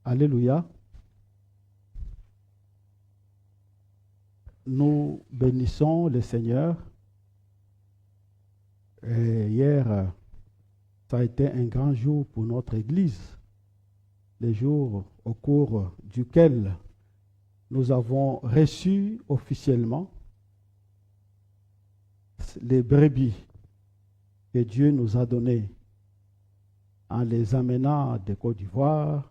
Alléluia. Nous bénissons le Seigneur. Et hier, ça a été un grand jour pour notre Église. Le jour au cours duquel nous avons reçu officiellement les brebis que Dieu nous a données en les amenant de Côte d'Ivoire,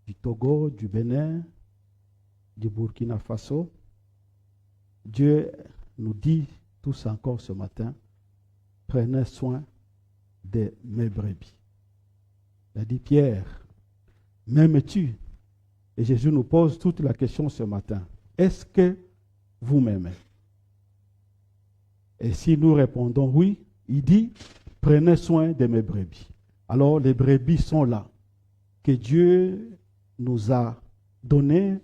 du Togo, du Bénin, du Burkina Faso. Dieu nous dit tous encore ce matin, prenez soin de mes brebis. Il a dit, Pierre, m'aimes-tu? Et Jésus nous pose toute la question ce matin. Est-ce que vous m'aimez? Et si nous répondons oui, il dit, prenez soin de mes brebis. Alors les brebis sont là, que Dieu nous a données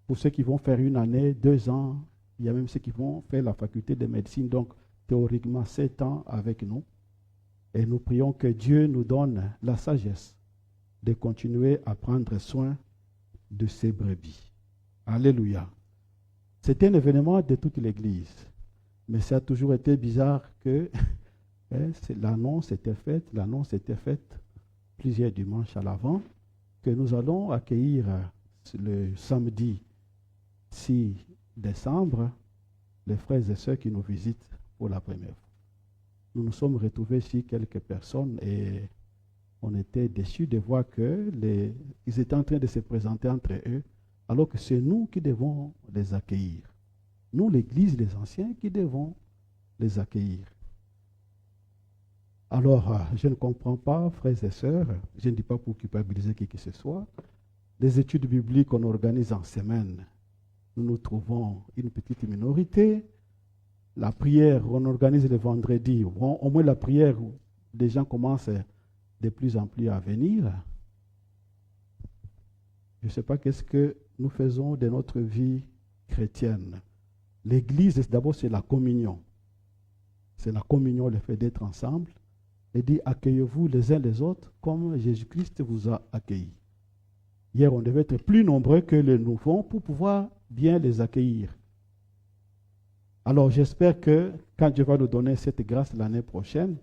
pour ceux qui vont faire 1 année, 2 ans. Il y a même ceux qui vont faire la faculté de médecine, donc théoriquement 7 ans avec nous. Et nous prions que Dieu nous donne la sagesse de continuer à prendre soin de ces brebis. Alléluia. C'était un événement de toute l'Église. Mais ça a toujours été bizarre que l'annonce était faite plusieurs dimanches à l'avant, que nous allons accueillir le samedi 6 décembre les frères et sœurs qui nous visitent pour la première fois. Nous nous sommes retrouvés ici quelques personnes et on était déçus de voir qu'ils étaient en train de se présenter entre eux, alors que c'est nous qui devons les accueillir. Nous, l'Église, les anciens, qui devons les accueillir. Alors, je ne comprends pas, frères et sœurs, je ne dis pas pour culpabiliser qui que ce soit, les études bibliques qu'on organise en semaine, nous nous trouvons une petite minorité. La prière, on organise le vendredi, au moins la prière, des gens commencent de plus en plus à venir. Je ne sais pas qu'est-ce que nous faisons de notre vie chrétienne. L'Église, d'abord, c'est la communion. C'est la communion, le fait d'être ensemble. Et dit, accueillez-vous les uns les autres comme Jésus-Christ vous a accueillis. Hier, on devait être plus nombreux que les nouveaux pour pouvoir bien les accueillir. Alors, j'espère que quand Dieu va nous donner cette grâce l'année prochaine,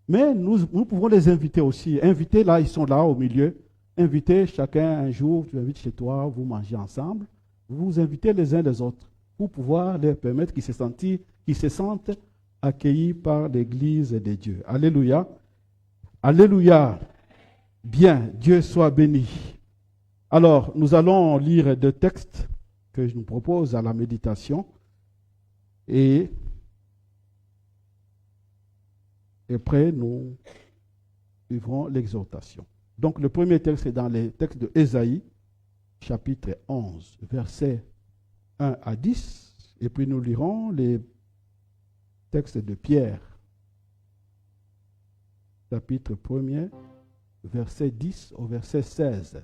mais nous pouvons les inviter aussi. Inviter, là, ils sont là au milieu. Invitez chacun un jour, tu invites chez toi, vous mangez ensemble. Vous vous invitez les uns les autres pour pouvoir leur permettre qu'ils se sentent accueillis par l'Église de Dieu. Alléluia. Alléluia. Bien, Dieu soit béni. Alors, nous allons lire 2 textes que je nous propose à la méditation. Et après, nous suivrons l'exhortation. Donc, le premier texte est dans les textes de Ésaïe, chapitre 11, versets 1 à 10. Et puis, nous lirons les textes de Pierre, chapitre 1er, verset 10 au verset 16.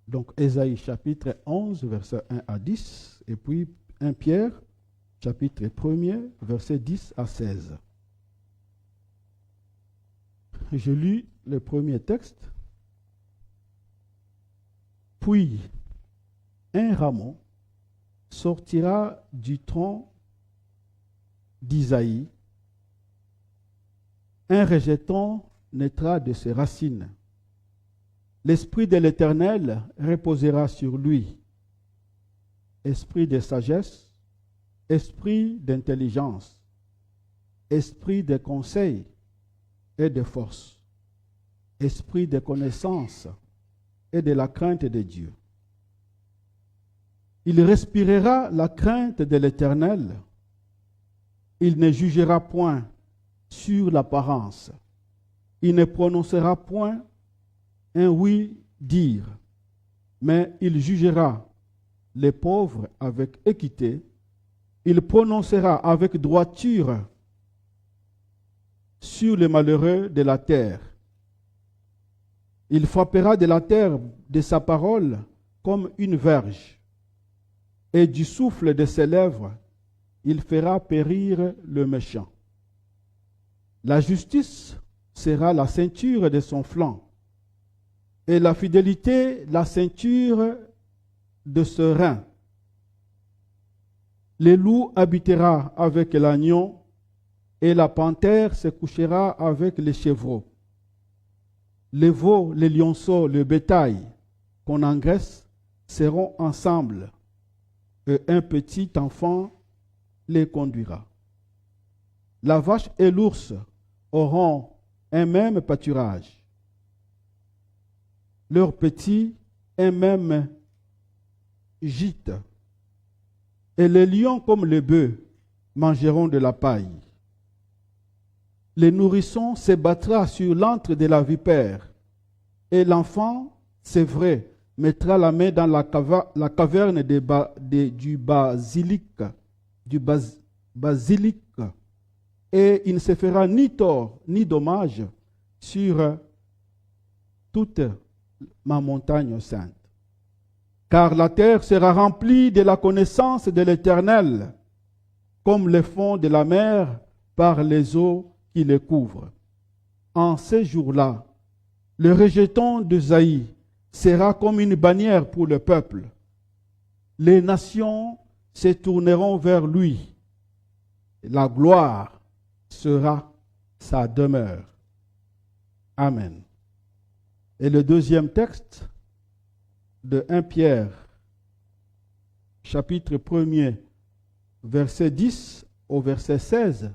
Donc, Ésaïe, chapitre 11, verset 1 à 10. Et puis, 1 Pierre, chapitre 1er, verset 10 à 16. Je lis le premier texte. Puis, un rameau sortira du tronc d'Isaïe, un rejeton naîtra de ses racines. L'Esprit de l'Éternel reposera sur lui. Esprit de sagesse, esprit d'intelligence, esprit de conseil et de force, esprit de connaissance et de la crainte de Dieu. Il respirera la crainte de l'Éternel. Il ne jugera point sur l'apparence. Il ne prononcera point un oui-dire, mais il jugera les pauvres avec équité. Il prononcera avec droiture sur les malheureux de la terre. Il frappera de la terre de sa parole comme une verge, et du souffle de ses lèvres, il fera périr le méchant. La justice sera la ceinture de son flanc, et la fidélité la ceinture de ce rein. Le loup habitera avec l'agneau, et la panthère se couchera avec les chevreaux. Les veaux, les lionceaux, le bétail qu'on engraisse seront ensemble, et un petit enfant les conduira. La vache et l'ours auront un même pâturage. Leurs petits, un même gîte. Et les lions comme les bœufs mangeront de la paille. Le nourrisson se battra sur l'antre de la vipère, et l'enfant, c'est vrai, mettra la main dans la caverne du basilic, et il ne se fera ni tort ni dommage sur toute ma montagne sainte. Car la terre sera remplie de la connaissance de l'Éternel, comme les fonds de la mer par les eaux qui les couvrent. En ces jours-là, le rejeton d'Esaïe sera comme une bannière pour le peuple. Les nations se tourneront vers lui. La gloire sera sa demeure. Amen. Et le deuxième texte de 1 Pierre, chapitre 1er, verset 10 au verset 16.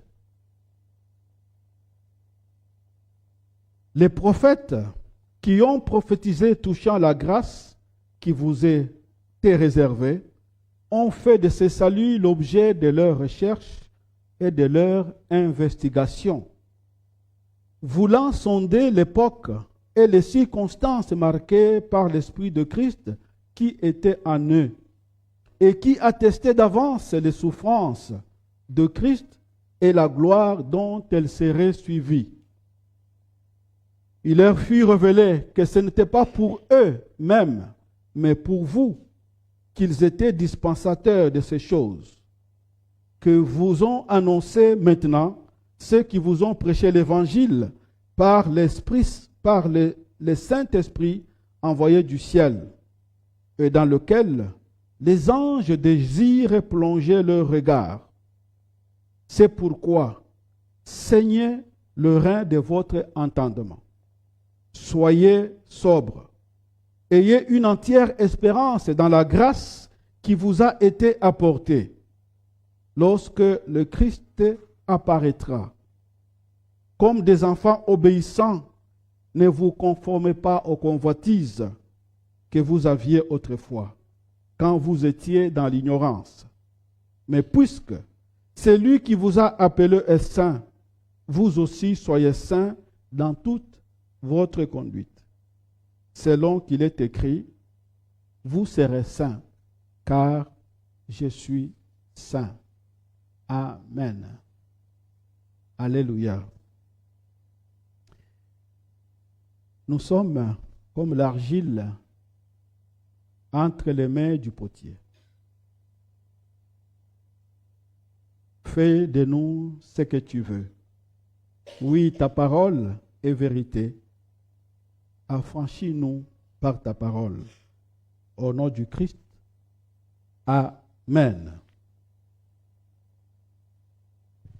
Les prophètes qui ont prophétisé touchant la grâce qui vous est réservée ont fait de ce salut l'objet de leurs recherches et de leurs investigations, voulant sonder l'époque et les circonstances marquées par l'Esprit de Christ qui était en eux et qui attestait d'avance les souffrances de Christ et la gloire dont elles seraient suivies. Il leur fut révélé que ce n'était pas pour eux-mêmes, mais pour vous, qu'ils étaient dispensateurs de ces choses, que vous ont annoncé maintenant ceux qui vous ont prêché l'Évangile par l'Esprit, par le Saint-Esprit envoyé du ciel, et dans lequel les anges désirent plonger leur regard. C'est pourquoi saignez le rein de votre entendement. Soyez sobres. Ayez une entière espérance dans la grâce qui vous a été apportée lorsque le Christ apparaîtra. Comme des enfants obéissants, ne vous conformez pas aux convoitises que vous aviez autrefois, quand vous étiez dans l'ignorance. Mais puisque celui qui vous a appelé est saint, vous aussi soyez saints dans toute votre conduite. Selon qu'il est écrit, vous serez saints, car je suis saint. Amen. Alléluia. Nous sommes comme l'argile entre les mains du potier. Fais de nous ce que tu veux. Oui, ta parole est vérité. Affranchis-nous par ta parole. Au nom du Christ. Amen.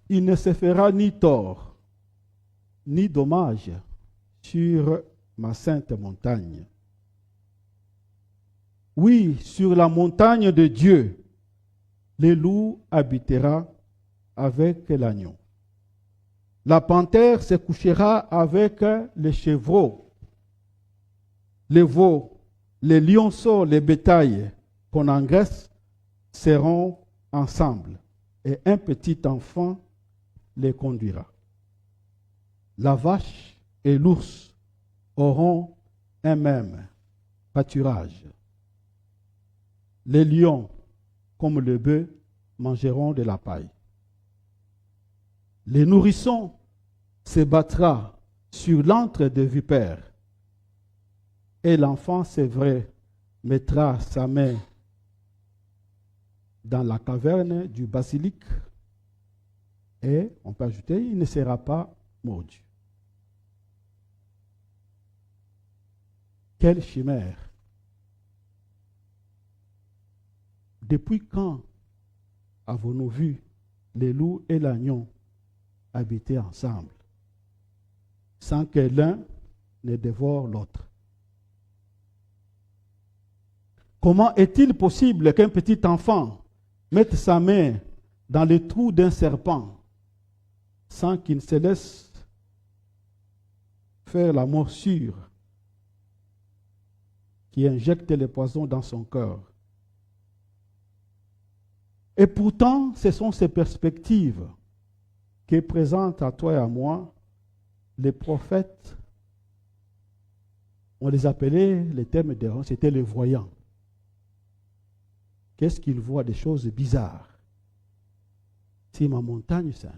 Il ne se fera ni tort, ni dommage sur ma sainte montagne. Oui, sur la montagne de Dieu, le loup habitera avec l'agneau. La panthère se couchera avec les chevreaux. Les veaux, les lionceaux, les bétails qu'on engraisse seront ensemble, et un petit enfant les conduira. La vache et l'ours auront un même pâturage. Les lions, comme le bœuf, mangeront de la paille. Les nourrissons se battra sur l'antre des vipères, et l'enfant, c'est vrai, mettra sa main dans la caverne du basilic, et, on peut ajouter, il ne sera pas mordu. Quelle chimère! Depuis quand avons-nous vu les loups et l'agneau habiter ensemble, sans que l'un ne dévore l'autre? Comment est-il possible qu'un petit enfant mette sa main dans le trou d'un serpent sans qu'il ne se laisse faire la morsure qui injecte le poison dans son cœur? Et pourtant, ce sont ces perspectives que présentent à toi et à moi les prophètes. On les appelait, les termes d'Aaron, c'était les voyants. Qu'est-ce qu'ils voient? Des choses bizarres. C'est ma montagne sainte.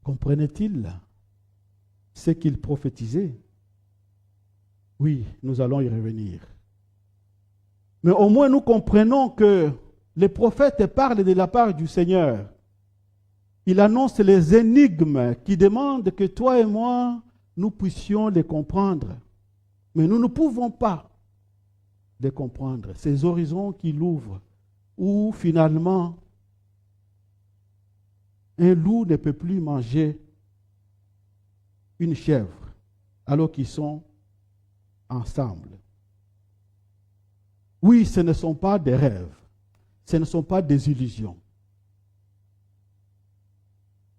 Comprenait-il ce qu'il prophétisait? Oui, nous allons y revenir. Mais au moins nous comprenons que les prophètes parlent de la part du Seigneur. Il annonce les énigmes qui demandent que toi et moi, nous puissions les comprendre. Mais nous ne pouvons pas les comprendre. Ces horizons qu'il ouvre, où finalement, un loup ne peut plus manger une chèvre, alors qu'ils sont ensemble. Oui, ce ne sont pas des rêves, ce ne sont pas des illusions.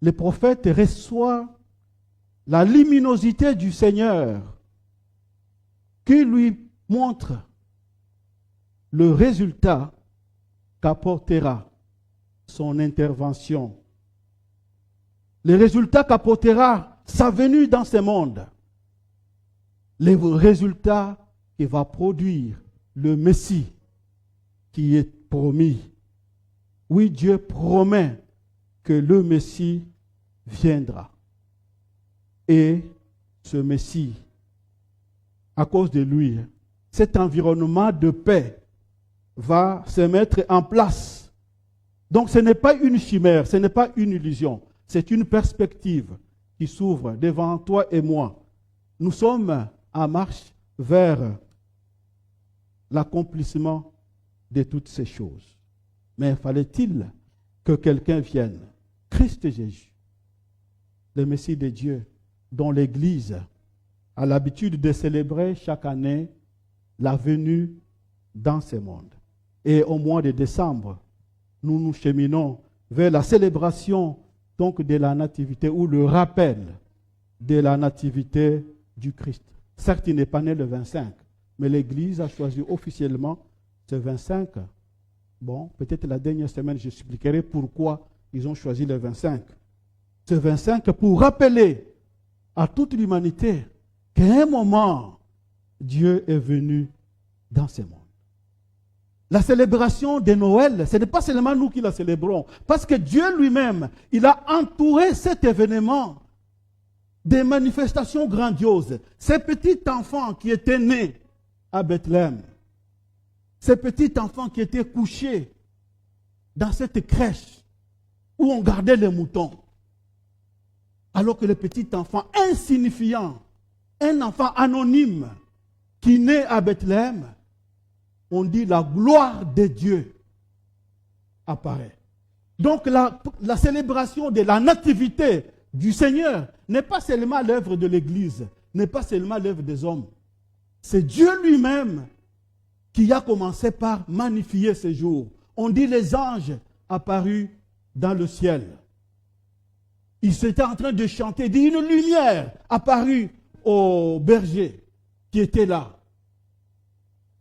Le prophète reçoit la luminosité du Seigneur qui lui montre le résultat qu'apportera son intervention, le résultat qu'apportera sa venue dans ce monde, les résultats qu'il va produire le Messie qui est promis. Oui, Dieu promet que le Messie viendra. Et ce Messie, à cause de lui, cet environnement de paix va se mettre en place. Donc ce n'est pas une chimère, ce n'est pas une illusion, c'est une perspective qui s'ouvre devant toi et moi. Nous sommes en marche vers l'accomplissement de toutes ces choses. Mais fallait-il que quelqu'un vienne? Christ Jésus, le Messie de Dieu, dont l'Église a l'habitude de célébrer chaque année la venue dans ce monde. Et au mois de décembre, nous nous cheminons vers la célébration donc de la nativité, ou le rappel de la nativité du Christ. Certes, il n'est pas né le 25, mais l'Église a choisi officiellement ce 25. Bon, peut-être la dernière semaine, j'expliquerai pourquoi ils ont choisi le 25. Ce 25 pour rappeler à toute l'humanité qu'à un moment, Dieu est venu dans ce monde. La célébration de Noël, ce n'est pas seulement nous qui la célébrons, parce que Dieu lui-même, il a entouré cet événement des manifestations grandioses. Ces petits enfants qui étaient nés à Bethléem, ces petits enfants qui étaient couchés dans cette crèche où on gardait les moutons, alors que le petit enfant insignifiant, un enfant anonyme qui naît à Bethléem, on dit la gloire de Dieu apparaît. Donc la célébration de la nativité du Seigneur n'est pas seulement l'œuvre de l'Église, n'est pas seulement l'œuvre des hommes. C'est Dieu lui-même qui a commencé par magnifier ce jour. On dit les anges apparus dans le ciel. Ils étaient en train de chanter, dit une lumière apparue aux bergers qui étaient là.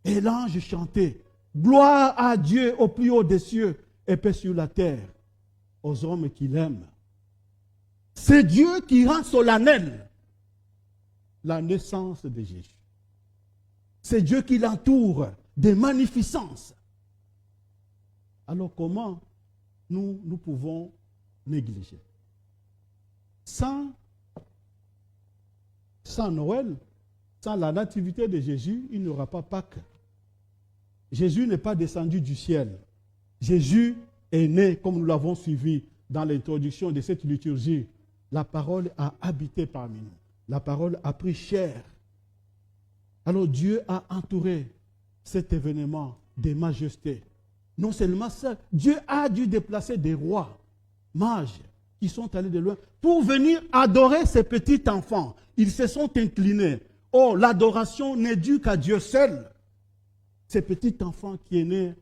Et l'ange chantait, gloire à Dieu au plus haut des cieux et paix sur la terre aux hommes qui l'aiment. C'est Dieu qui rend solennelle la naissance de Jésus. C'est Dieu qui l'entoure de magnificence. Alors comment nous pouvons négliger? Sans Noël, sans la nativité de Jésus, il n'y aura pas Pâques. Jésus n'est pas descendu du ciel. Jésus est né, comme nous l'avons suivi dans l'introduction de cette liturgie. La parole a habité parmi nous. la parole a pris chair. Alors Dieu a entouré cet événement de majesté. Non seulement ça, Dieu a dû déplacer des rois, mages, qui sont allés de loin, pour venir adorer ces petits enfants. Ils se sont inclinés. Oh, l'adoration n'est due qu'à Dieu seul. Ces petits enfants qui est né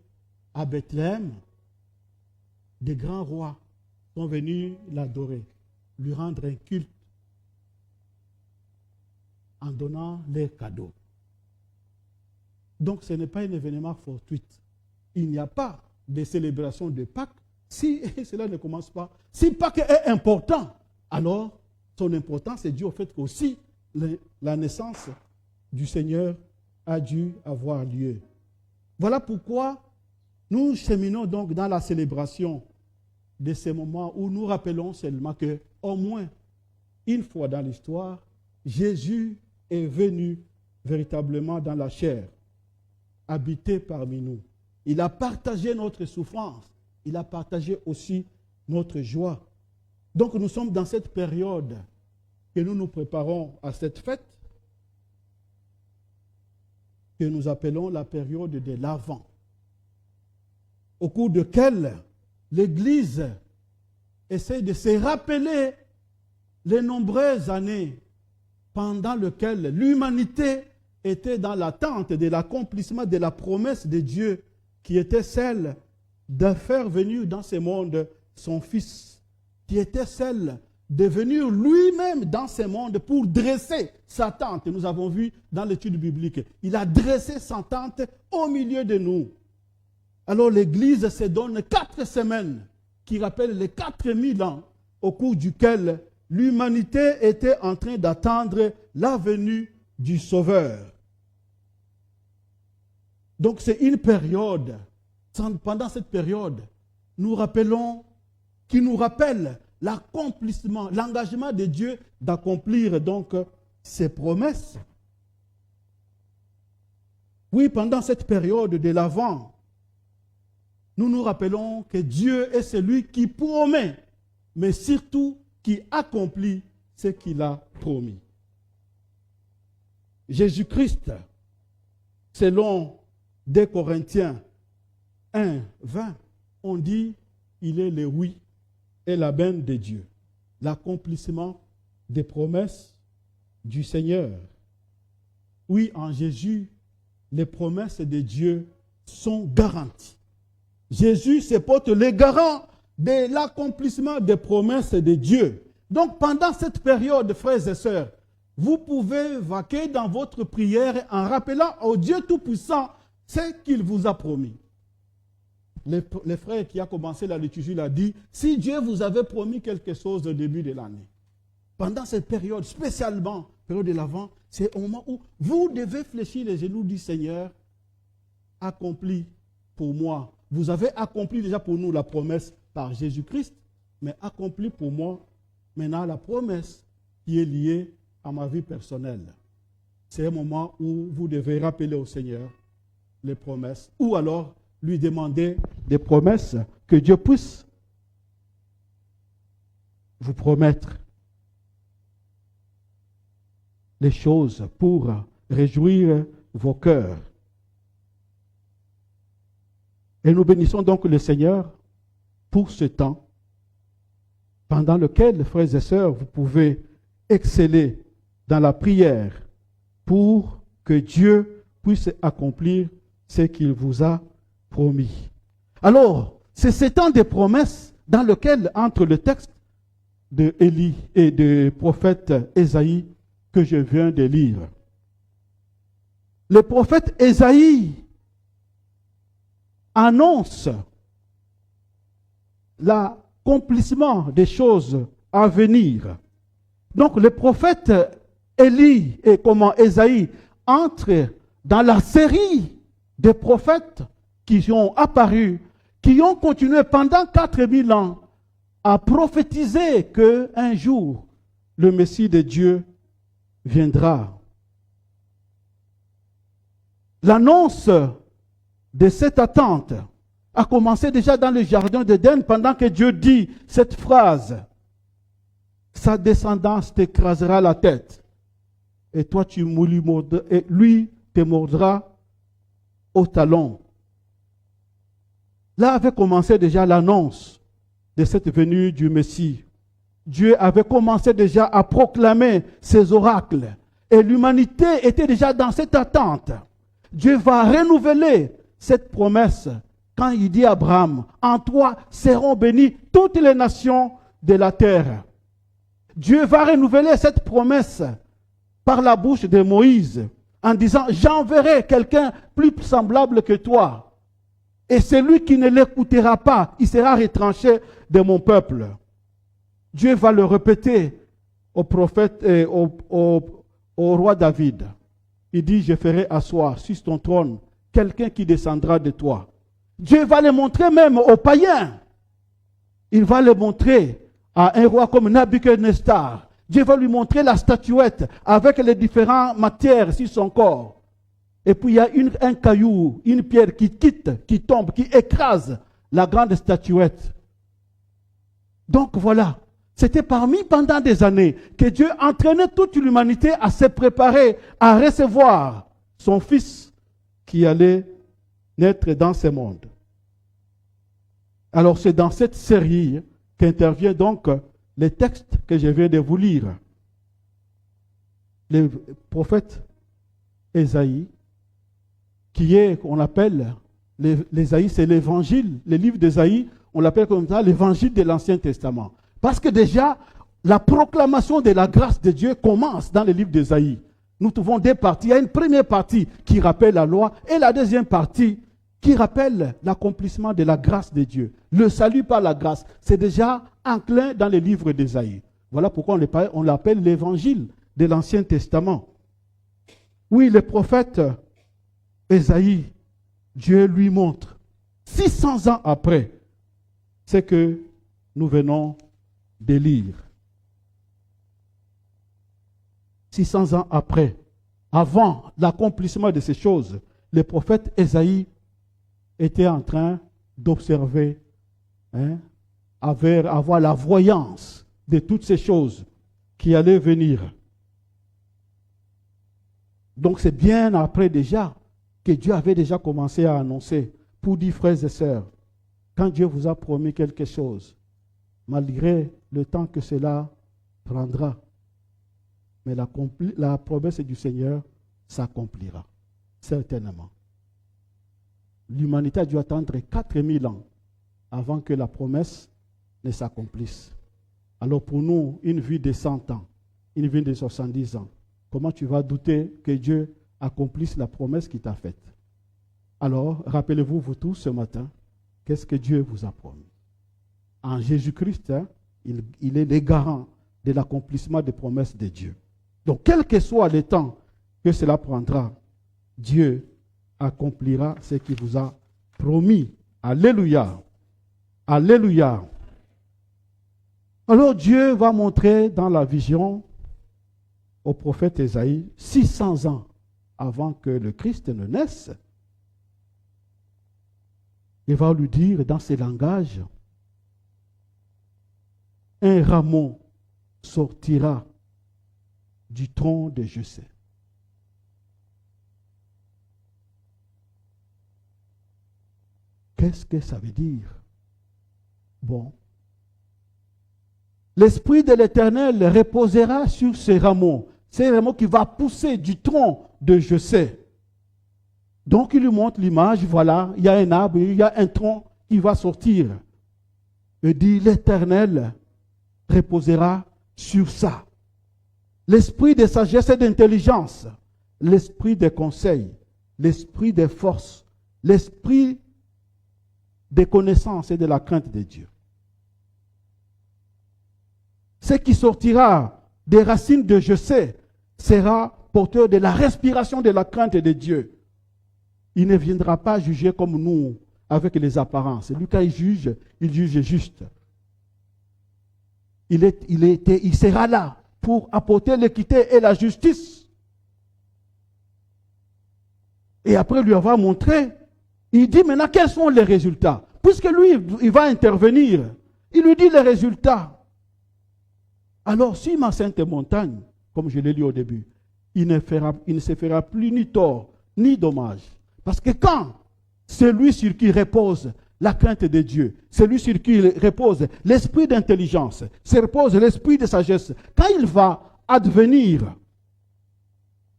à Bethléem, des grands rois sont venus l'adorer, lui rendre un culte en donnant les cadeaux. Donc ce n'est pas un événement fortuit. Il n'y a pas de célébration de Pâques si cela ne commence pas. Si Pâques est important, alors son importance est due au fait qu'aussi la naissance du Seigneur a dû avoir lieu. Voilà pourquoi nous cheminons donc dans la célébration de ces moments où nous rappelons seulement qu'au moins une fois dans l'histoire, Jésus est venu véritablement dans la chair, habité parmi nous. Il a partagé notre souffrance, il a partagé aussi notre joie. Donc nous sommes dans cette période que nous nous préparons à cette fête que nous appelons la période de l'Avent, au cours de laquelle l'Église essaie de se rappeler les nombreuses années pendant lesquelles l'humanité était dans l'attente de l'accomplissement de la promesse de Dieu qui était celle de faire venir dans ce monde son Fils, qui était celle de venir lui-même dans ce monde pour dresser sa tente. Nous avons vu dans l'étude biblique, il a dressé sa tente au milieu de nous. Alors l'Église se donne 4 semaines qui rappellent les 4000 ans au cours duquel l'humanité était en train d'attendre la venue du Sauveur. Donc c'est une période, pendant cette période, qui nous rappelle l'accomplissement, l'engagement de Dieu d'accomplir donc ses promesses. Oui, pendant cette période de l'Avent, nous nous rappelons que Dieu est celui qui promet, mais surtout qui accomplit ce qu'il a promis. Jésus-Christ, selon 2 Corinthiens 1, 20, on dit il est le oui et l'amen de Dieu, l'accomplissement des promesses du Seigneur. Oui, en Jésus, les promesses de Dieu sont garanties. Jésus se porte le garant de l'accomplissement des promesses de Dieu. Donc pendant cette période, frères et sœurs, vous pouvez vaquer dans votre prière en rappelant au Dieu Tout-Puissant ce qu'il vous a promis. Le frère qui a commencé la liturgie l'a dit, si Dieu vous avait promis quelque chose au début de l'année, pendant cette période, spécialement, période de l'Avent, c'est au moment où vous devez fléchir les genoux du Seigneur, accompli pour moi. Vous avez accompli déjà pour nous la promesse par Jésus-Christ, mais accompli pour moi maintenant la promesse qui est liée à ma vie personnelle. C'est un moment où vous devez rappeler au Seigneur les promesses, ou alors lui demander des promesses que Dieu puisse vous promettre les choses pour réjouir vos cœurs. Et nous bénissons donc le Seigneur pour ce temps pendant lequel, frères et sœurs, vous pouvez exceller dans la prière pour que Dieu puisse accomplir ce qu'il vous a promis. Alors, c'est ce temps de promesses dans lequel entre le texte de Élie et du prophète Ésaïe que je viens de lire. Le prophète Ésaïe annonce l'accomplissement des choses à venir. Donc le prophète Élie et Ésaïe entrent dans la série des prophètes qui ont apparu, qui ont continué pendant 4000 ans à prophétiser qu'un jour le Messie de Dieu viendra. L'annonce de cette attente a commencé déjà dans le jardin d'Éden pendant que Dieu dit cette phrase. Sa descendance t'écrasera la tête et toi et lui te mordra au talon. Là avait commencé déjà l'annonce de cette venue du Messie. Dieu avait commencé déjà à proclamer ses oracles. Et l'humanité était déjà dans cette attente. Dieu va renouveler cette promesse quand il dit à Abraham, en toi seront bénies toutes les nations de la terre. Dieu va renouveler cette promesse par la bouche de Moïse en disant, j'enverrai quelqu'un plus semblable que toi. Et celui qui ne l'écoutera pas, il sera retranché de mon peuple. Dieu va le répéter au prophète et au roi David. Il dit, je ferai asseoir sur ton trône quelqu'un qui descendra de toi. Dieu va le montrer même aux païens. Il va le montrer à un roi comme Nabuchodonosor. Dieu va lui montrer la statuette avec les différentes matières sur son corps. Et puis il y a un caillou, une pierre qui quitte, qui tombe, qui écrase la grande statuette. Donc voilà, c'était pendant des années que Dieu entraînait toute l'humanité à se préparer à recevoir son Fils qui allait naître dans ce monde. Alors c'est dans cette série qu'intervient donc les textes que je viens de vous lire. Le prophète Ésaïe, qui est, on appelle, l'Ésaïe, c'est l'évangile, le livre d'Ésaïe, on l'appelle comme ça, l'évangile de l'Ancien Testament. Parce que déjà, la proclamation de la grâce de Dieu commence dans le livre d'Ésaïe. Nous trouvons deux parties. Il y a une première partie qui rappelle la loi et la deuxième partie qui rappelle l'accomplissement de la grâce de Dieu. Le salut par la grâce, c'est déjà enclin dans le livre d'Ésaïe. Voilà pourquoi on l'appelle l'évangile de l'Ancien Testament. Oui, le prophète Ésaïe, Dieu lui montre, 600 ans après, ce que nous venons de lire. 600 ans après, avant l'accomplissement de ces choses, le prophète Ésaïe était en train d'observer, avoir la voyance de toutes ces choses qui allaient venir. Donc c'est bien après déjà que Dieu avait déjà commencé à annoncer pour dire, frères et sœurs, quand Dieu vous a promis quelque chose, malgré le temps que cela prendra, mais la promesse du Seigneur s'accomplira, certainement. L'humanité a dû attendre 4000 ans avant que la promesse ne s'accomplisse. Alors pour nous, une vie de 100 ans, une vie de 70 ans, comment tu vas douter que Dieu accomplisse la promesse qu'il t'a faite? Alors, rappelez-vous, vous tous, ce matin, qu'est-ce que Dieu vous a promis? En Jésus-Christ, il est le garant de l'accomplissement des promesses de Dieu. Donc, quel que soit le temps que cela prendra, Dieu accomplira ce qu'il vous a promis. Alléluia. Alléluia. Alors, Dieu va montrer dans la vision au prophète Ésaïe, 600 ans avant que le Christ ne naisse, il va lui dire dans ses langages, un rameau sortira du tronc de Jessé. Qu'est-ce que ça veut dire? Bon. L'Esprit de l'Éternel reposera sur ces rameaux. C'est un rameau qui va pousser du tronc de Jessé. Donc il lui montre l'image, voilà, il y a un arbre, il y a un tronc qui va sortir. Il dit, l'Éternel reposera sur ça. L'esprit de sagesse et d'intelligence, l'esprit de conseil, l'esprit de force, l'esprit de connaissance et de la crainte de Dieu. Ce qui sortira des racines de Jessé sera porteur de la respiration de la crainte de Dieu. Il ne viendra pas juger comme nous, avec les apparences. Lui, quand il juge juste. Il sera là pour apporter l'équité et la justice. Et après lui avoir montré, il dit maintenant quels sont les résultats. Puisque lui, il va intervenir. Il lui dit les résultats. Alors, si ma sainte montagne, comme je l'ai lu au début, il ne se fera plus ni tort, ni dommage. Parce que quand celui sur qui repose la crainte de Dieu, celui sur qui repose l'esprit d'intelligence, se repose l'esprit de sagesse, quand il va advenir,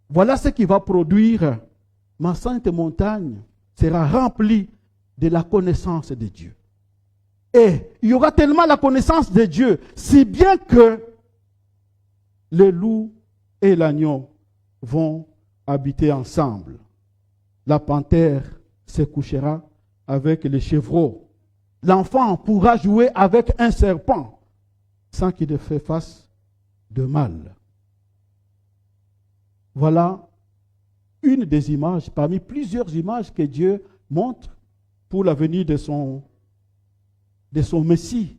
voilà ce qui va produire. Ma sainte montagne sera remplie de la connaissance de Dieu. Et il y aura tellement la connaissance de Dieu, si bien que le loup et l'agneau vont habiter ensemble. La panthère se couchera avec les chevreaux. L'enfant pourra jouer avec un serpent sans qu'il ne fasse de mal. Voilà une des images, parmi plusieurs images que Dieu montre pour la venue de son Messie.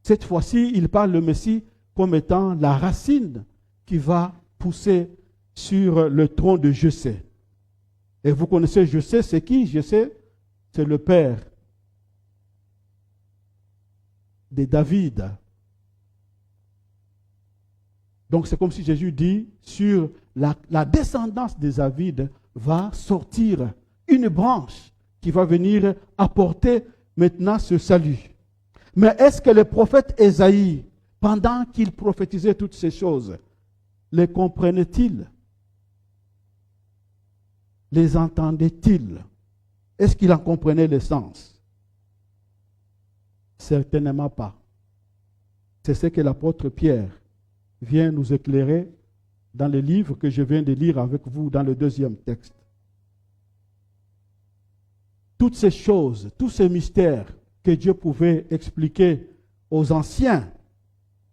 Cette fois-ci, il parle le Messie comme étant la racine qui va pousser sur le tronc de Jessé. Et vous connaissez Jessé, c'est qui? Jessé, c'est le père de David. Donc c'est comme si Jésus dit, sur la descendance de David va sortir une branche qui va venir apporter maintenant ce salut. Mais est-ce que le prophète Ésaïe, pendant qu'il prophétisait toutes ces choses, les comprenait-il? Les entendait-il? Est-ce qu'il en comprenait le sens? Certainement pas. C'est ce que l'apôtre Pierre vient nous éclairer dans le livre que je viens de lire avec vous dans le deuxième texte. Toutes ces choses, tous ces mystères que Dieu pouvait expliquer aux anciens,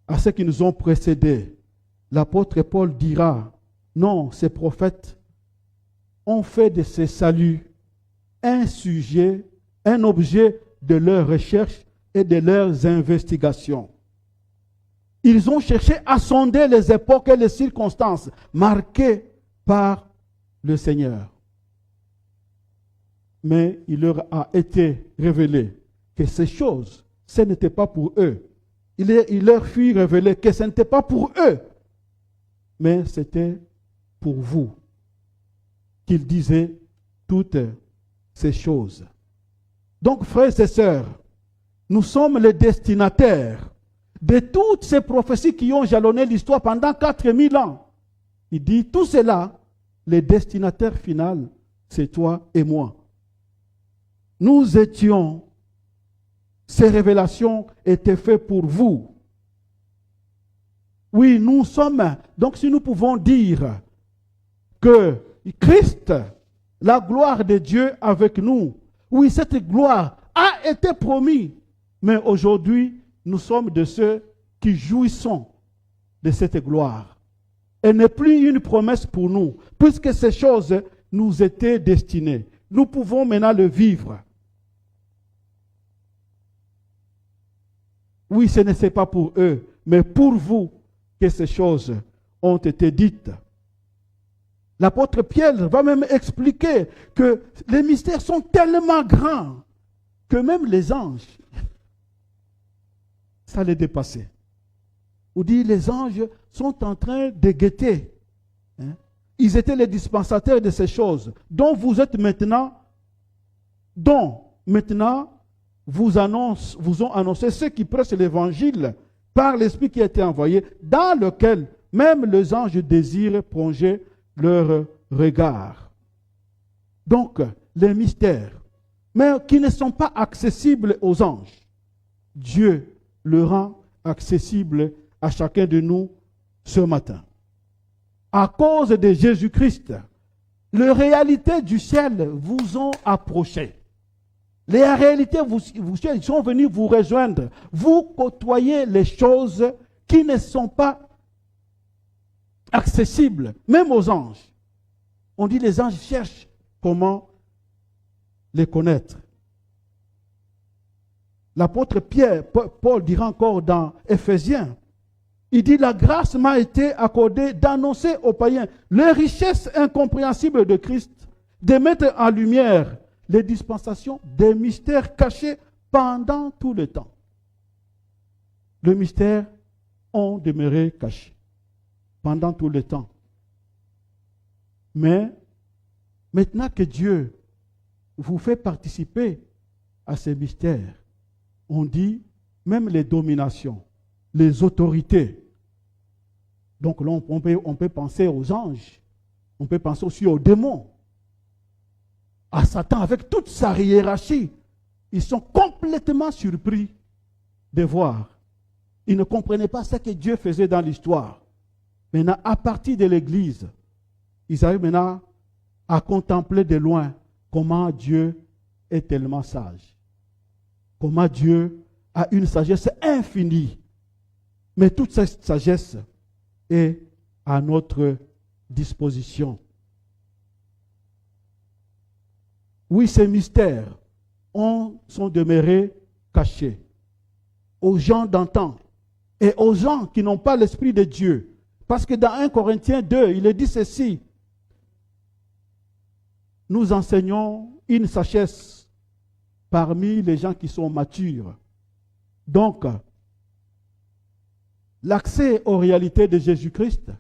à ceux qui nous ont précédés, l'apôtre Paul dira, non, ces prophètes ont fait de ces saluts un sujet, un objet de leurs recherches et de leurs investigations. Ils ont cherché à sonder les époques et les circonstances marquées par le Seigneur. Mais il leur a été révélé que ces choses, ce n'était pas pour eux. Il leur fut révélé que ce n'était pas pour eux, mais c'était pour vous qu'il disait toutes ces choses. Donc, frères et sœurs, nous sommes les destinataires de toutes ces prophéties qui ont jalonné l'histoire pendant 4000 ans. Il dit, tout cela, les destinataires finaux, c'est toi et moi. Nous étions, ces révélations étaient faites pour vous. Oui, nous sommes, donc si nous pouvons dire que Christ, la gloire de Dieu avec nous, oui, cette gloire a été promise, mais aujourd'hui, nous sommes de ceux qui jouissons de cette gloire. Elle n'est plus une promesse pour nous, puisque ces choses nous étaient destinées. Nous pouvons maintenant le vivre. Oui, ce n'est pas pour eux, mais pour vous que ces choses ont été dites. L'apôtre Pierre va même expliquer que les mystères sont tellement grands que même les anges, ça les dépassait. On dit les anges sont en train de guetter. Ils étaient les dispensateurs de ces choses dont vous êtes maintenant, vous ont annoncé ceux qui prêchent l'évangile par l'Esprit qui a été envoyé, dans lequel même les anges désirent plonger leur regard. Donc, les mystères, mais qui ne sont pas accessibles aux anges, Dieu le rend accessible à chacun de nous ce matin. À cause de Jésus-Christ, les réalités du ciel vous ont approché. Les réalités ils sont venus vous rejoindre. Vous côtoyez les choses qui ne sont pas accessibles, même aux anges. On dit les anges cherchent comment les connaître. L'apôtre Paul dira encore dans Éphésiens, il dit la grâce m'a été accordée d'annoncer aux païens les richesses incompréhensibles de Christ, de mettre en lumière les dispensations des mystères cachés pendant tout le temps. Le mystère ont demeuré cachés pendant tout le temps. Mais maintenant que Dieu vous fait participer à ces mystères, on dit même les dominations, les autorités. Donc là, on peut penser aux anges, on peut penser aussi aux démons, à Satan avec toute sa hiérarchie. Ils sont complètement surpris de voir. Ils ne comprenaient pas ce que Dieu faisait dans l'histoire. Maintenant, à partir de l'Église, ils arrivent maintenant à contempler de loin comment Dieu est tellement sage. Comment Dieu a une sagesse infinie. Mais toute cette sagesse est à notre disposition. Oui, ces mystères sont demeurés cachés aux gens d'antan et aux gens qui n'ont pas l'Esprit de Dieu. Parce que dans 1 Corinthiens 2, il est dit ceci: nous enseignons une sagesse parmi les gens qui sont matures. Donc, l'accès aux réalités de Jésus-Christ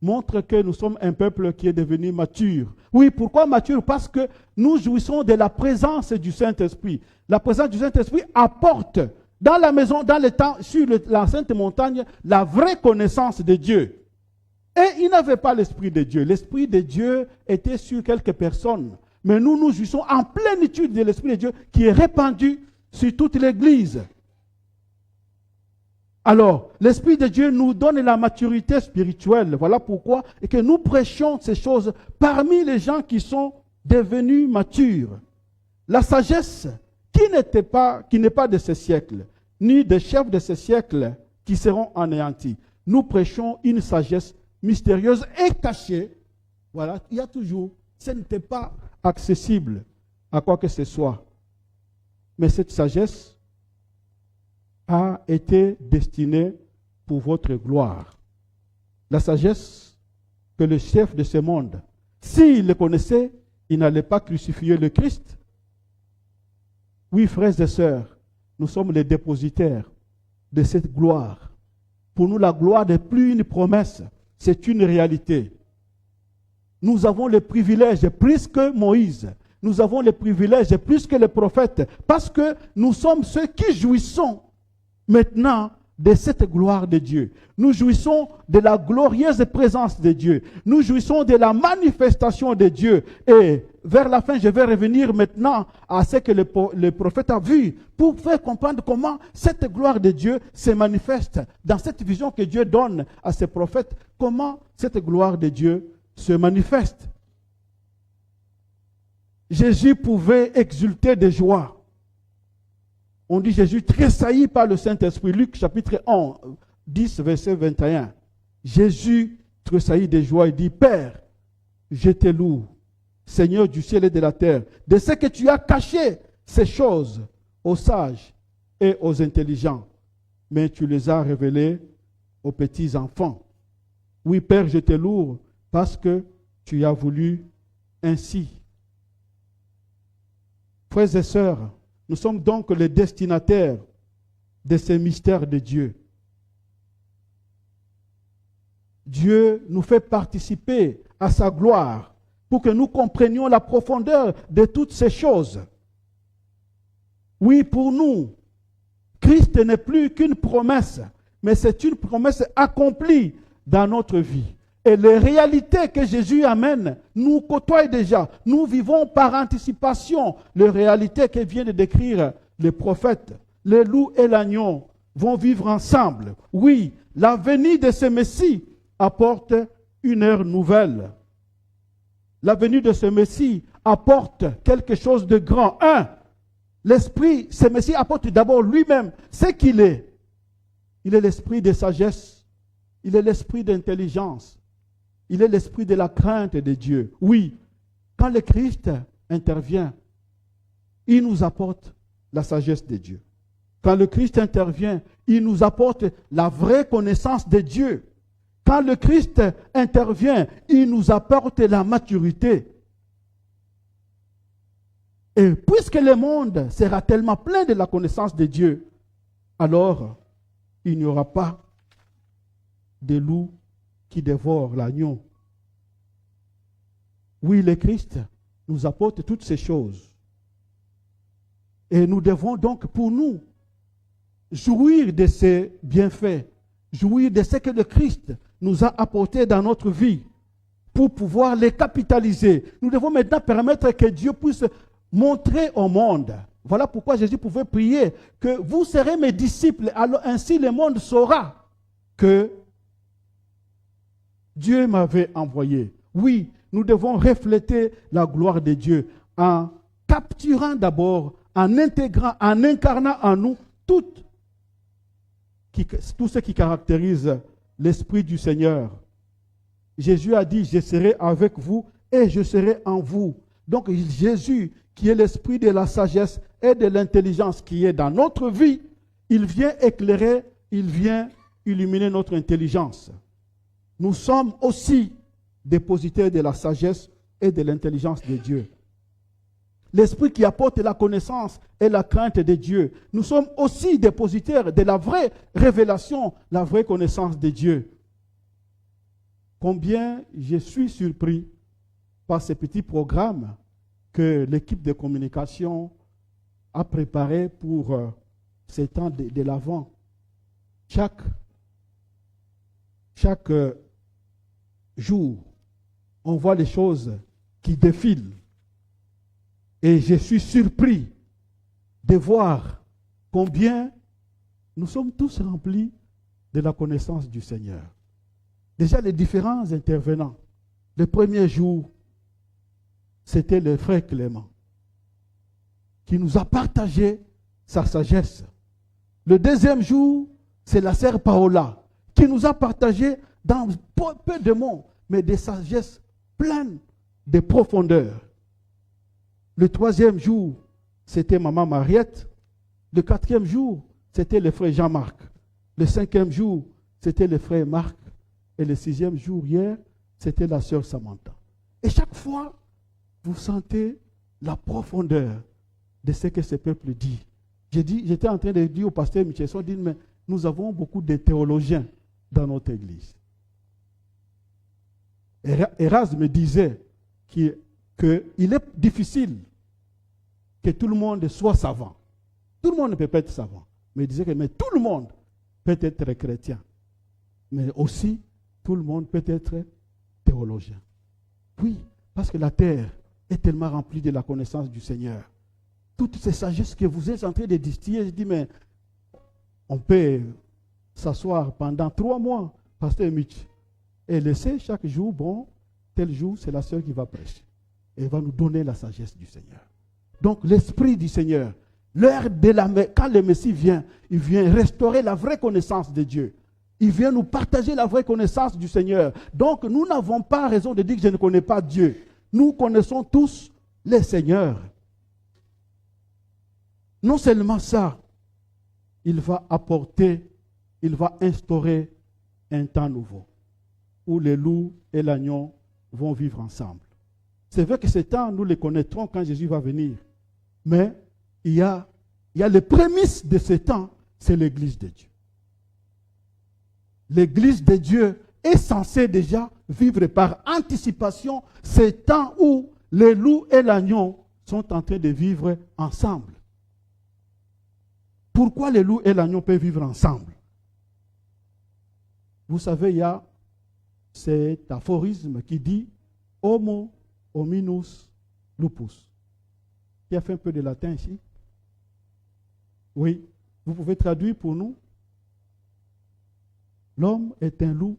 montre que nous sommes un peuple qui est devenu mature. Oui, pourquoi mature? Parce que nous jouissons de la présence du Saint-Esprit. La présence du Saint-Esprit apporte dans la maison, dans le temps, sur la Sainte Montagne, la vraie connaissance de Dieu. Et ils n'avaient pas l'Esprit de Dieu. L'Esprit de Dieu était sur quelques personnes. Mais nous jouissons en plénitude de l'Esprit de Dieu qui est répandu sur toute l'Église. Alors, l'Esprit de Dieu nous donne la maturité spirituelle. Voilà pourquoi et que nous prêchons ces choses parmi les gens qui sont devenus matures. La sagesse qui n'est pas de ce siècle, ni des chefs de ce siècle qui seront anéantis. Nous prêchons une sagesse mystérieuse et cachée. Voilà, il y a toujours, ce n'était pas accessible à quoi que ce soit. Mais cette sagesse a été destinée pour votre gloire. La sagesse que le chef de ce monde, s'il le connaissait, il n'allait pas crucifier le Christ. Oui, frères et sœurs, nous sommes les dépositaires de cette gloire. Pour nous, la gloire n'est plus une promesse, c'est une réalité. Nous avons le privilège plus que Moïse. Nous avons le privilège plus que les prophètes, parce que nous sommes ceux qui jouissons maintenant de cette gloire de Dieu. Nous jouissons de la glorieuse présence de Dieu. Nous jouissons de la manifestation de Dieu. Et vers la fin, je vais revenir maintenant à ce que le prophète a vu pour faire comprendre comment cette gloire de Dieu se manifeste dans cette vision que Dieu donne à ses prophètes. Comment cette gloire de Dieu se manifeste. Jésus pouvait exulter de joie. On dit Jésus tressaillit par le Saint-Esprit. Luc chapitre 10, verset 21. Jésus tressaillit de joie et dit: Père, je te loue, Seigneur du ciel et de la terre, de ce que tu as caché ces choses aux sages et aux intelligents, mais tu les as révélées aux petits enfants. Oui, Père, je te loue parce que tu as voulu ainsi. Frères et sœurs, nous sommes donc les destinataires de ces mystères de Dieu. Dieu nous fait participer à sa gloire pour que nous comprenions la profondeur de toutes ces choses. Oui, pour nous, Christ n'est plus qu'une promesse, mais c'est une promesse accomplie dans notre vie. Et les réalités que Jésus amène nous côtoient déjà. Nous vivons par anticipation les réalités que viennent de décrire les prophètes. Le loup et l'agneau vont vivre ensemble. Oui, la venue de ce Messie apporte une ère nouvelle. La venue de ce Messie apporte quelque chose de grand. L'Esprit, ce Messie apporte d'abord lui-même ce qu'il est. Il est l'esprit de sagesse. Il est l'esprit d'intelligence. Il est l'esprit de la crainte de Dieu. Oui, quand le Christ intervient, il nous apporte la sagesse de Dieu. Quand le Christ intervient, il nous apporte la vraie connaissance de Dieu. Quand le Christ intervient, il nous apporte la maturité. Et puisque le monde sera tellement plein de la connaissance de Dieu, alors il n'y aura pas des loups qui dévorent l'agneau. Oui, le Christ nous apporte toutes ces choses. Et nous devons donc, pour nous, jouir de ces bienfaits, jouir de ce que le Christ nous a apporté dans notre vie pour pouvoir les capitaliser. Nous devons maintenant permettre que Dieu puisse montrer au monde. Voilà pourquoi Jésus pouvait prier que vous serez mes disciples, alors ainsi le monde saura que Dieu m'avait envoyé. Oui, nous devons refléter la gloire de Dieu en capturant d'abord, en intégrant, en incarnant en nous tout ce qui caractérise l'Esprit du Seigneur. Jésus a dit, je serai avec vous et je serai en vous. Donc Jésus, qui est l'Esprit de la sagesse et de l'intelligence qui est dans notre vie, il vient éclairer, il vient illuminer notre intelligence. Nous sommes aussi dépositaires de la sagesse et de l'intelligence de Dieu. L'Esprit qui apporte la connaissance et la crainte de Dieu. Nous sommes aussi dépositaires de la vraie révélation, la vraie connaissance de Dieu. Combien je suis surpris par ces petits programmes que l'équipe de communication a préparés pour ces temps de l'Avent. Chaque jour, on voit les choses qui défilent. Et je suis surpris de voir combien nous sommes tous remplis de la connaissance du Seigneur. Déjà, les différents intervenants. Le premier jour, c'était le frère Clément qui nous a partagé sa sagesse. Le deuxième jour, c'est la sœur Paola qui nous a partagé dans peu de mots, mais des sagesses pleines de profondeur. Le troisième jour, c'était maman Mariette. Le quatrième jour, c'était le frère Jean-Marc. Le cinquième jour, c'était le frère Marc. Et le sixième jour, hier, c'était la sœur Samantha. Et chaque fois, vous sentez la profondeur de ce que ce peuple dit. J'étais en train de dire au pasteur Michelson, mais nous avons beaucoup de théologiens dans notre église. Erasme me disait qu'il est difficile que tout le monde soit savant. Tout le monde ne peut pas être savant. Mais il disait que tout le monde peut être chrétien. Mais aussi, tout le monde peut être théologien. Oui, parce que la terre est tellement remplie de la connaissance du Seigneur. Toutes ces sagesses que vous êtes en train de distiller, je dis, mais on peut s'asseoir pendant 3 mois, pasteur Mitch, et laisser chaque jour, bon, tel jour, c'est la sœur qui va prêcher. Et elle va nous donner la sagesse du Seigneur. Donc, l'Esprit du Seigneur, quand le Messie vient, il vient restaurer la vraie connaissance de Dieu. Il vient nous partager la vraie connaissance du Seigneur. Donc, nous n'avons pas raison de dire que je ne connais pas Dieu. Nous connaissons tous le Seigneur. Non seulement ça, il va instaurer un temps nouveau où les loups et l'agneau vont vivre ensemble. C'est vrai que ces temps, nous les connaîtrons quand Jésus va venir. Mais il y a les prémices de ces temps, c'est l'Église de Dieu. L'Église de Dieu est censée déjà vivre par anticipation ces temps où les loups et l'agneau sont en train de vivre ensemble. Pourquoi les loups et l'agneau peuvent vivre ensemble? Vous savez, il y a cet aphorisme qui dit « Homo hominus lupus ». Qui a fait un peu de latin ici? Oui, vous pouvez traduire pour nous? L'homme est un loup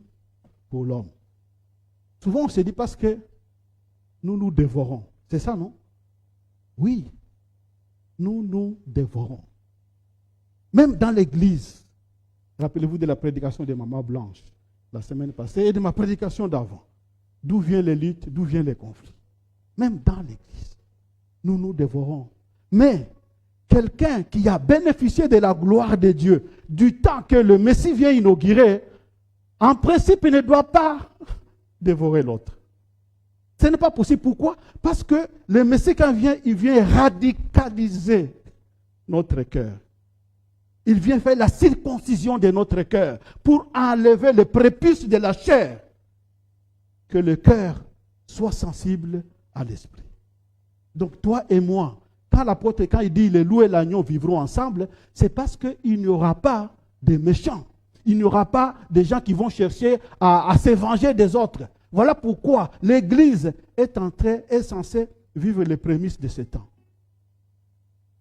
pour l'homme. Souvent on se dit parce que nous nous dévorons. C'est ça, non? Oui, nous nous dévorons. Même dans l'église, rappelez-vous de la prédication de Maman Blanche la semaine passée et de ma prédication d'avant. D'où viennent les luttes, d'où viennent les conflits? Même dans l'église, nous nous dévorons. Mais quelqu'un qui a bénéficié de la gloire de Dieu, du temps que le Messie vient inaugurer, en principe, il ne doit pas dévorer l'autre. Ce n'est pas possible. Pourquoi? Parce que le Messie, quand il vient radicaliser notre cœur. Il vient faire la circoncision de notre cœur pour enlever le prépuce de la chair, que le cœur soit sensible à l'esprit. Donc toi et moi, quand l'apôtre, quand il dit les loups et l'agneau vivront ensemble, c'est parce qu'il n'y aura pas de méchants. Il n'y aura pas de gens qui vont chercher à se venger des autres. Voilà pourquoi l'Église est censée vivre les prémices de ce temps.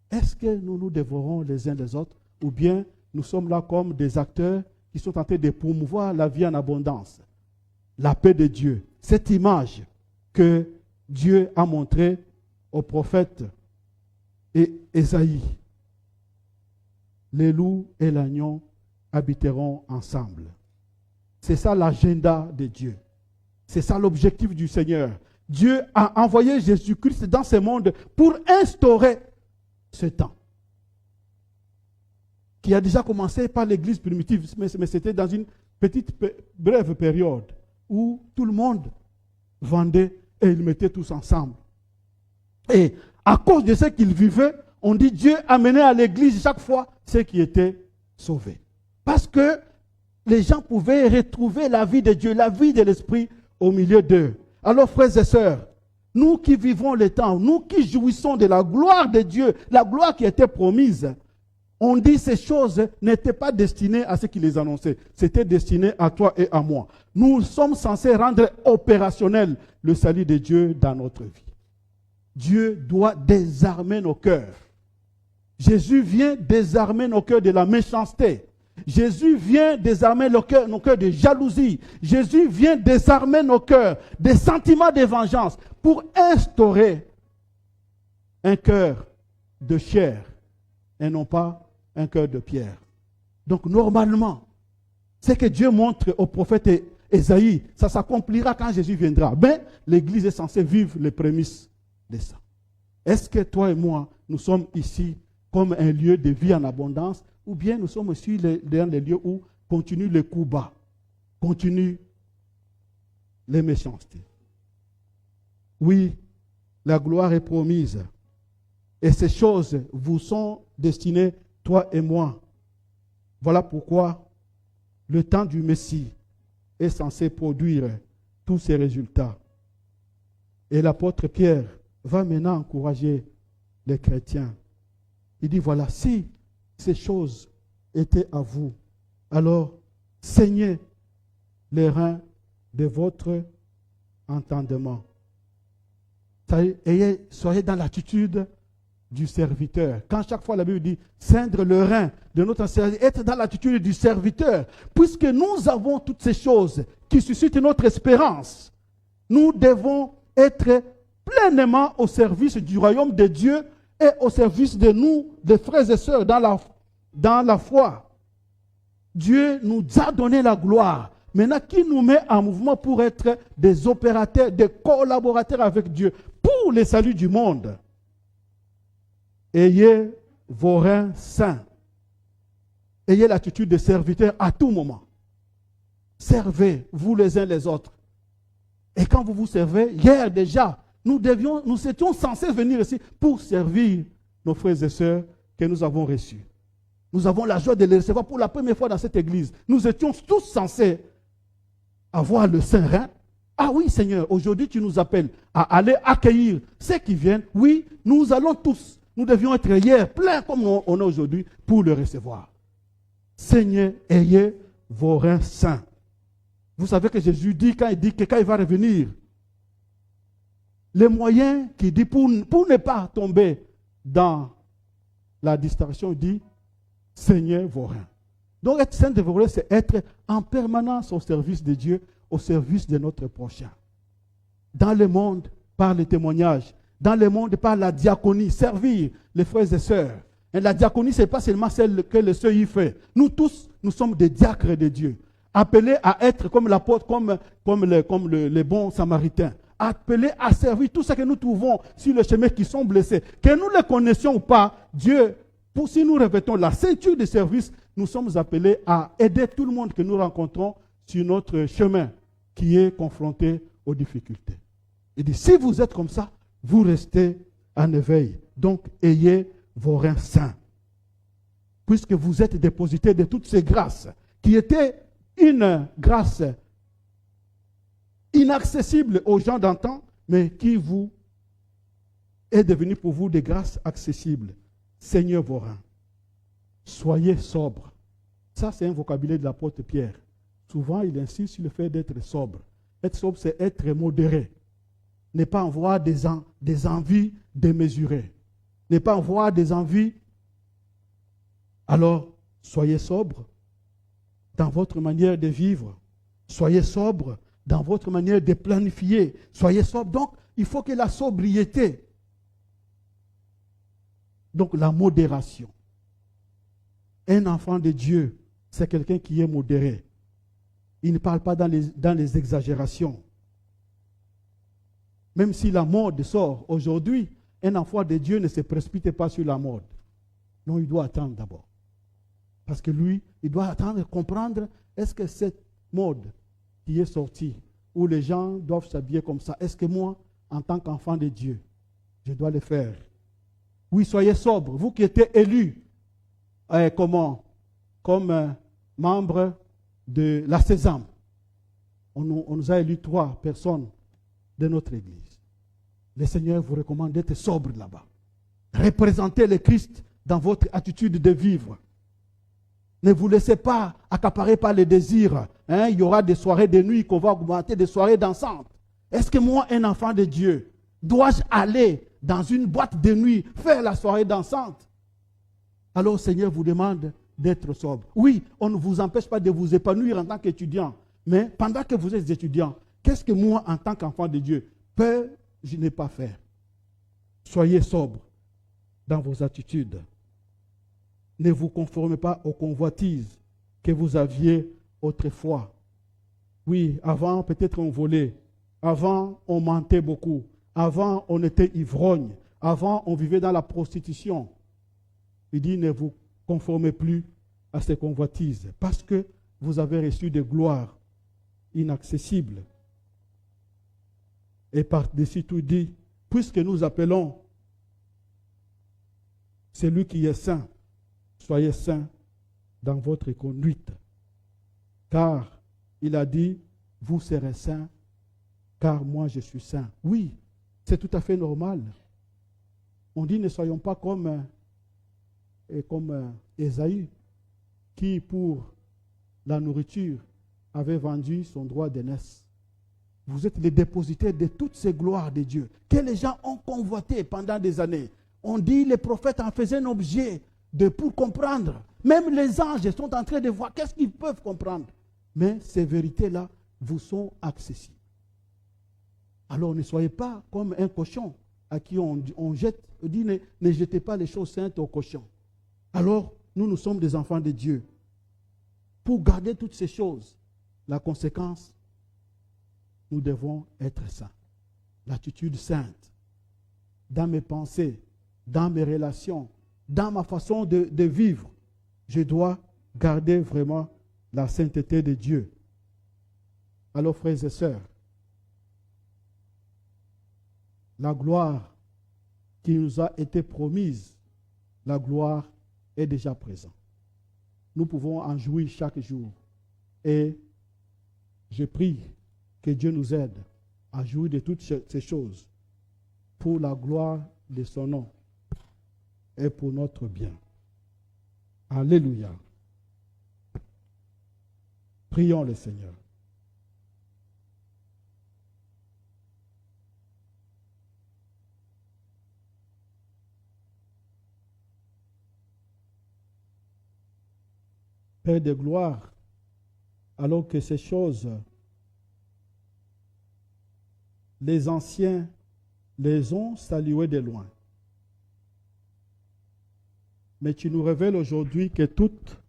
Est-ce que nous nous dévorons les uns les autres ou bien nous sommes là comme des acteurs qui sont en train de promouvoir la vie en abondance, la paix de Dieu, cette image que Dieu a montrée au prophète Ésaïe. Les loups et l'agneau habiteront ensemble. C'est ça l'agenda de Dieu. C'est ça l'objectif du Seigneur. Dieu a envoyé Jésus-Christ dans ce monde pour instaurer ce temps. Qui a déjà commencé par l'Église primitive, mais c'était dans une petite, brève période où tout le monde vendait et ils mettaient tous ensemble. Et à cause de ce qu'ils vivaient, on dit Dieu amenait à l'Église chaque fois ceux qui étaient sauvés. Parce que les gens pouvaient retrouver la vie de Dieu, la vie de l'Esprit au milieu d'eux. Alors frères et sœurs, nous qui vivons le temps, nous qui jouissons de la gloire de Dieu, la gloire qui était promise, on dit ces choses n'étaient pas destinées à ceux qui les annonçaient. C'était destiné à toi et à moi. Nous sommes censés rendre opérationnel le salut de Dieu dans notre vie. Dieu doit désarmer nos cœurs. Jésus vient désarmer nos cœurs de la méchanceté. Jésus vient désarmer nos cœurs de jalousie. Jésus vient désarmer nos cœurs des sentiments de vengeance pour instaurer un cœur de chair et non pas un cœur de pierre. Donc normalement, ce que Dieu montre au prophète Ésaïe, ça s'accomplira quand Jésus viendra. Mais l'Église est censée vivre les prémices de ça. Est-ce que toi et moi, nous sommes ici comme un lieu de vie en abondance, ou bien nous sommes aussi dans les lieux où continuent les coups bas, continuent les méchancetés? Oui, la gloire est promise. Et ces choses vous sont destinées, toi et moi. Voilà pourquoi le temps du Messie est censé produire tous ces résultats. Et l'apôtre Pierre va maintenant encourager les chrétiens. Il dit, voilà, si ces choses étaient à vous, alors saignez les reins de votre entendement. Soyez dans l'attitude du serviteur. Quand chaque fois la Bible dit ceindre le rein de notre serviteur, être dans l'attitude du serviteur, puisque nous avons toutes ces choses qui suscitent notre espérance, nous devons être pleinement au service du royaume de Dieu et au service de nous, des frères et sœurs, dans la foi. Dieu nous a donné la gloire. Maintenant, qui nous met en mouvement pour être des opérateurs, des collaborateurs avec Dieu pour le salut du monde? Ayez vos reins saints. Ayez l'attitude de serviteur à tout moment. Servez, vous les uns les autres. Et quand vous vous servez, hier déjà, nous étions censés venir ici pour servir nos frères et sœurs que nous avons reçus. Nous avons la joie de les recevoir pour la première fois dans cette église. Nous étions tous censés avoir le Saint Rein. Ah oui, Seigneur, aujourd'hui tu nous appelles à aller accueillir ceux qui viennent. Oui, nous allons tous. Nous devions être hier pleins comme on est aujourd'hui pour le recevoir. Seigneur, ayez vos reins saints. Vous savez que Jésus dit quand il va revenir, les moyens qu'il dit pour ne pas tomber dans la distraction, il dit, saignez vos reins. Donc être saint de vos reins, c'est être en permanence au service de Dieu, au service de notre prochain. Dans le monde, par le témoignage, dans le monde, par la diaconie, servir les frères et sœurs. Et la diaconie, ce n'est pas seulement celle que le Seigneur y fait. Nous tous, nous sommes des diacres de Dieu, appelés à être comme l'apôtre, comme les bons samaritains, appelés à servir tous ceux que nous trouvons sur le chemin qui sont blessés. Que nous les connaissions ou pas, Dieu, si nous revêtons la ceinture de service, nous sommes appelés à aider tout le monde que nous rencontrons sur notre chemin qui est confronté aux difficultés. Il dit, si vous êtes comme ça, vous restez en éveil. Donc, ayez vos reins saints. puisque vous êtes dépositaires de toutes ces grâces, qui étaient une grâce inaccessible aux gens d'antan, mais qui vous est devenue pour vous des grâces accessibles. Seigneur vos reins. Soyez sobres. Ça, c'est un vocabulaire de l'apôtre Pierre. Souvent, il insiste sur le fait d'être sobre. Être sobre, c'est être modéré. Ne pas avoir des envies démesurées. Ne pas avoir des envies. Alors, soyez sobre dans votre manière de vivre. Soyez sobre dans votre manière de planifier. Soyez sobre. Donc, il faut que la sobriété, donc la modération. Un enfant de Dieu, c'est quelqu'un qui est modéré. Il ne parle pas dans les exagérations. Même si la mode sort aujourd'hui, un enfant de Dieu ne se précipite pas sur la mode. Non, il doit attendre d'abord. Parce que lui, il doit attendre et comprendre, est-ce que cette mode qui est sortie, où les gens doivent s'habiller comme ça, est-ce que moi, en tant qu'enfant de Dieu, je dois le faire? Oui, soyez sobres. Vous qui êtes élus, comme membre de la Sésame, on nous a élus 3 personnes de notre Église. Le Seigneur vous recommande d'être sobre là-bas. Représentez le Christ dans votre attitude de vivre. Ne vous laissez pas accaparer par les désirs. Il y aura des soirées de nuit qu'on va augmenter, des soirées dansantes. Est-ce que moi, un enfant de Dieu, dois-je aller dans une boîte de nuit faire la soirée dansante? Alors le Seigneur vous demande d'être sobre. Oui, on ne vous empêche pas de vous épanouir en tant qu'étudiant. Mais pendant que vous êtes étudiant, qu'est-ce que moi, en tant qu'enfant de Dieu, je n'ai pas faire? Soyez sobre dans vos attitudes. Ne vous conformez pas aux convoitises que vous aviez autrefois. Oui, avant, peut-être on volait. Avant, on mentait beaucoup. Avant, on était ivrogne. Avant, on vivait dans la prostitution. Il dit, ne vous conformez plus à ces convoitises parce que vous avez reçu des gloires inaccessibles. Et par-dessus tout, il dit, puisque nous appelons celui qui est saint, soyez saints dans votre conduite. Car il a dit, vous serez saints, car moi je suis saint. Oui, c'est tout à fait normal. On dit, ne soyons pas comme Ésaü, qui pour la nourriture avait vendu son droit d'aînesse. Vous êtes les dépositaires de toutes ces gloires de Dieu que les gens ont convoité pendant des années. On dit les prophètes en faisaient un objet pour comprendre. Même les anges sont en train de voir qu'est-ce qu'ils peuvent comprendre. Mais ces vérités-là vous sont accessibles. Alors ne soyez pas comme un cochon à qui on jette. On dit ne jetez pas les choses saintes au cochon. Alors nous sommes des enfants de Dieu. Pour garder toutes ces choses, la conséquence, nous devons être saints. L'attitude sainte, dans mes pensées, dans mes relations, dans ma façon de vivre, je dois garder vraiment la sainteté de Dieu. Alors, frères et sœurs, la gloire qui nous a été promise, la gloire est déjà présente. Nous pouvons en jouir chaque jour. Et je prie que Dieu nous aide à jouir de toutes ces choses pour la gloire de son nom et pour notre bien. Alléluia. Prions le Seigneur. Père de gloire, alors que ces choses, les anciens les ont saluées de loin. Mais tu nous révèles aujourd'hui que toutes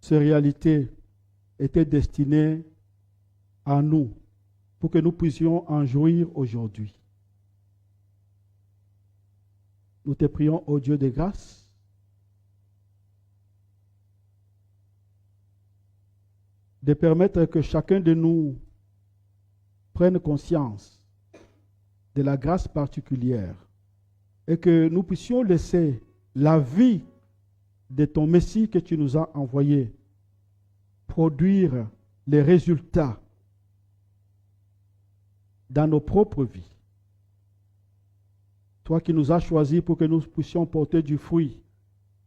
ces réalités étaient destinées à nous, pour que nous puissions en jouir aujourd'hui. Nous te prions, ô Dieu de grâce, de permettre que chacun de nous prenne conscience de la grâce particulière et que nous puissions laisser la vie de ton Messie que tu nous as envoyé produire les résultats dans nos propres vies. Toi qui nous as choisis pour que nous puissions porter du fruit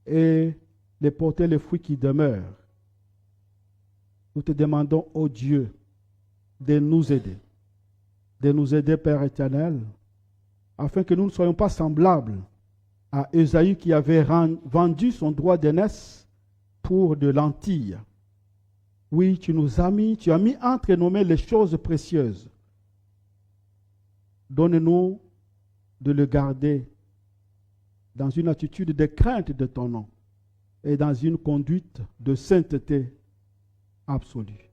et porter les fruits qui demeurent. Nous te demandons, ô Dieu, de nous aider. De nous aider, Père éternel, afin que nous ne soyons pas semblables à Ésaü qui avait vendu son droit d'aînesse pour de lentilles. Oui, tu as mis entre nos mains les choses précieuses. Donne-nous de le garder dans une attitude de crainte de ton nom et dans une conduite de sainteté absolue.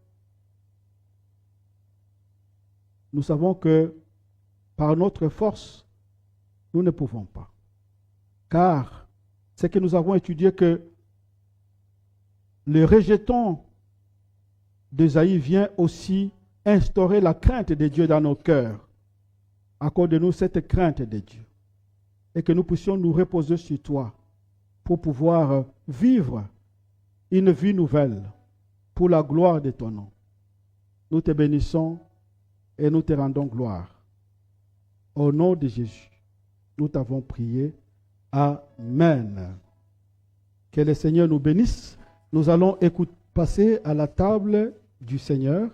Nous savons que par notre force, nous ne pouvons pas. Car c'est que nous avons étudié que le rejeton d'Ésaïe vient aussi instaurer la crainte de Dieu dans nos cœurs. Accorde-nous cette crainte de Dieu et que nous puissions nous reposer sur toi pour pouvoir vivre une vie nouvelle pour la gloire de ton nom. Nous te bénissons et nous te rendons gloire. Au nom de Jésus, nous t'avons prié. Amen. Que le Seigneur nous bénisse. Nous allons passer à la table du Seigneur.